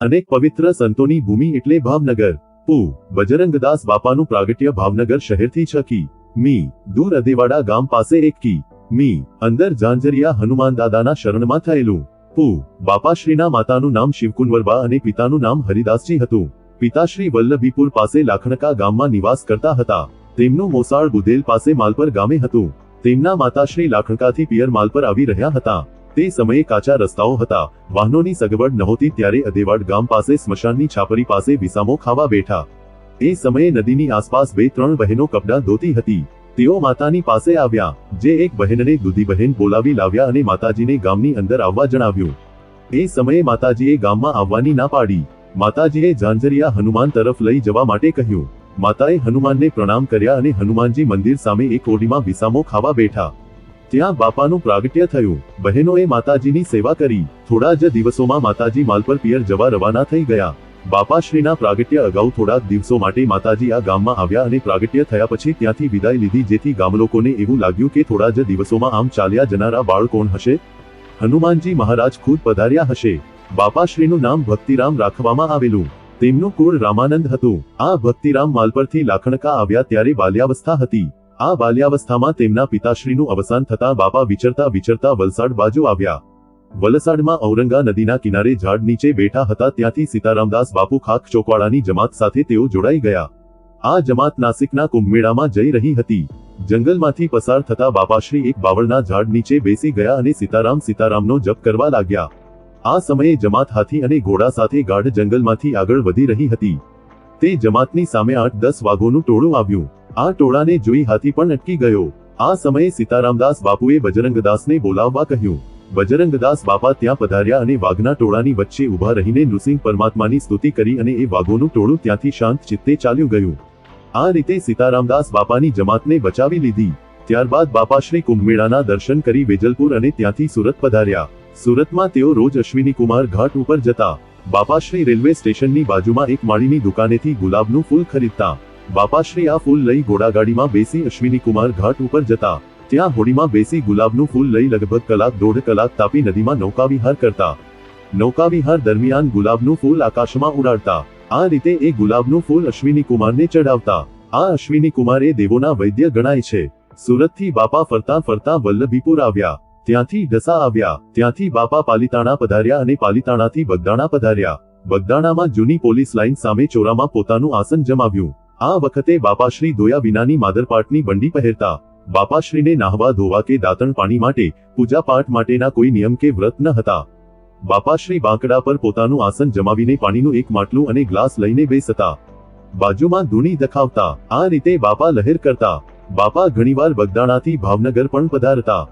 અનેક પવિત્ર સંતોની ભૂમિ એટલે ભાવનગર. પુ. બજરંગદાસ બાપાનું પ્રાગટ્ય ભાવનગર શહેરથી 6 કિ.મી. દૂર અદેવાડા ગામ પાસે 1 કિ.મી. અંદર ઝાંઝરિયા હનુમાન દાદાના શરણમાં થયેલું. પુ. બાપાશ્રીના માતાનું નામ શિવકુંવરબા અને પિતાનું નામ હરિદાસજી હતું. પિતાશ્રી વલ્લભીપુર પાસે લાખણકા ગામમાં નિવાસ કરતા હતા. તેમનું મોસાળ બુધેલ પાસે માલપર ગામે હતું. તેમના માતાશ્રી લાખણકાથી પિયર માલપર આવી રહ્યા હતા. તે સમયે કાચા રસ્તાઓ હતા, વાહનોની સગવડ નહોતી. ત્યારે અદેવાડ ગામ પાસે સ્મશાનની છાપરી પાસે વિસામો ખાવા બેઠા. એ સમયે નદીની આસપાસ 2-3 બહેનો કપડાં ધોતી હતી. તેઓ માતાની પાસે આવ્યા, જે એક બહેનને દૂધી બહેન બોલાવી લાવ્યા અને માતાજીને ગામની અંદર આવવા જણાવ્યું. એ સમયે માતાજીએ ગામમાં આવવાની ના પાડી. માતાજીએ ઝાંઝરિયા હનુમાન તરફ લઈ જવા માટે કહ્યું. માતાએ હનુમાનને પ્રણામ કર્યા અને હનુમાનજી મંદિર સામે એક ઓરડીમાં વિસામો ખાવા બેઠા. ત્યાં બાપાનું પ્રાગટ્ય થયું. બહેનોએ માતાજીની સેવા કરી. થોડા જ દિવસોમાં માતાજી માલપર પિયર જવા રવાના થઈ ગયા. બાપાશ્રીના પ્રાગટ્ય અગાઉ થોડાક દિવસો માટે માતાજી આ ગામમાં આવ્યા અને પ્રાગટ્ય થયા પછી ત્યાંથી વિદાય લીધી, જેથી ગામલોકોને એવું લાગ્યું કે થોડા જ દિવસોમાં આમ ચાલ્યા જનારા બાળ કોણ હશે? હનુમાનજી મહારાજ ખુદ પધાર્યા હશે. બાપાશ્રીનું નામ ભક્તિરામ રાખવામાં આવેલું. તેમનું કુળ રામાનંદ હતું. આ ભક્તિરામ માલપરથી લાખણકા આવ્યા ત્યારે બાલ્યાવસ્થા હતી. આ બાલ્યાવસ્થામાં તેમના પિતાશ્રીનું અવસાન થતાં બાપા વિચરતા વિચરતા વલસાડ બાજુ આવ્યા. વલસાડમાં ઔરંગા નદીના કિનારે ઝાડ નીચે બેઠા હતા. ત્યાંથી સીતારામદાસ બાપુ ખાક ચોકવાડાની જમાત સાથે તેઓ જોડાઈ ગયા. આ જમાત નાસિકના કુંભમેળામાં જઈ રહી હતી. જંગલમાંથી પસાર થતા બાપાશ્રી એક બાવળના ઝાડ નીચે બેસી ગયા અને સીતારામ સીતારામનો જપ કરવા લાગ્યા. આ સમયે જમાત હાથી અને ઘોડા સાથે ગાઢ જંગલમાંથી આગળ વધી રહી હતી. તે જમાતની સામે 8-10 વાઘોનું ટોળું આવ્યું. આ ટોળાને જોઈ હાથી પણ અટકી ગયો. આ સમયે સીતારામદાસ બાપુએ બજરંગદાસને બોલાવવા કહ્યું. બજરંગદાસ બાપા ત્યાં પધાર્યા અને વાઘના ટોળાની વચ્ચે ઊભા રહીને નૃસિંહ પરમાત્માની સ્તુતિ કરી અને એ વાઘોનું ટોળું ત્યાંથી શાંત ચિત્તે ચાલ્યું ગયું. આ રીતે સીતારામદાસ બાપાની જમાતને બચાવી લીધી. ત્યારબાદ બાપાશ્રી કુંભમેળાના દર્શન કરી વેજલપુર અને ત્યાંથી સુરત પધાર્યા. સુરતમાં તેઓ રોજ અશ્વિની કુમાર ઘાટ ઉપર જતા. બાપાશ્રી રેલવે સ્ટેશનની બાજુમાં એક માળીની દુકાનેથી ગુલાબનું ફૂલ ખરીદતા. બાપાશ્રી આ ફૂલ લઈ ઘોડાગાડીમાં બેસી અશ્વિની કુમાર ઘાટ ઉપર જતા. ત્યાં હોડીમાં બેસી ગુલાબનું ફૂલ લઈ લગભગ 1-1.5 કલાક તાપી નદીમાં નૌકાવિહાર કરતા. નૌકાવિહાર દરમિયાન ગુલાબનું ફૂલ આકાશમાં ઉડાડતા. આ રીતે એ ગુલાબનું ફૂલ અશ્વિની કુમારને ચડાવતા. આ અશ્વિની કુમાર એ દેવોના વૈદ્ય ગણાય છે. સુરતથી બાપા ફરતા ફરતા વલ્લભીપુર આવ્યા. ત્યાંથી ઢસા આવ્યા. ત્યાંથી બાપા પાલીતાણા પધાર્યા અને પાલીતાણાથી બગદાણા પધાર્યા. બગદાણામાં જૂની પોલીસ લાઇન સામે ચોરામાં પોતાનું આસન જમાવ્યું. આ વખતે બાપાશ્રી ધોયા વિનાની માદરપાટની બંડી પહેરતા. બાપાશ્રીને નાહવા ધોવા કે દાંતણ પાણી માટે, પૂજા પાઠ માટેના કોઈ નિયમ કે વ્રત ન હતા. બાપાશ્રી બાંકડા પર પોતાનું આસન જમાવીને પાણીનું એક માટલું અને ગ્લાસ લઈને બેસતા. બાજુમાં ધૂણી દખાવતા. આ રીતે બાપા લહેર કરતા. બાપા ઘણીવાર બગદાણાથી ભાવનગર પણ પધારતા.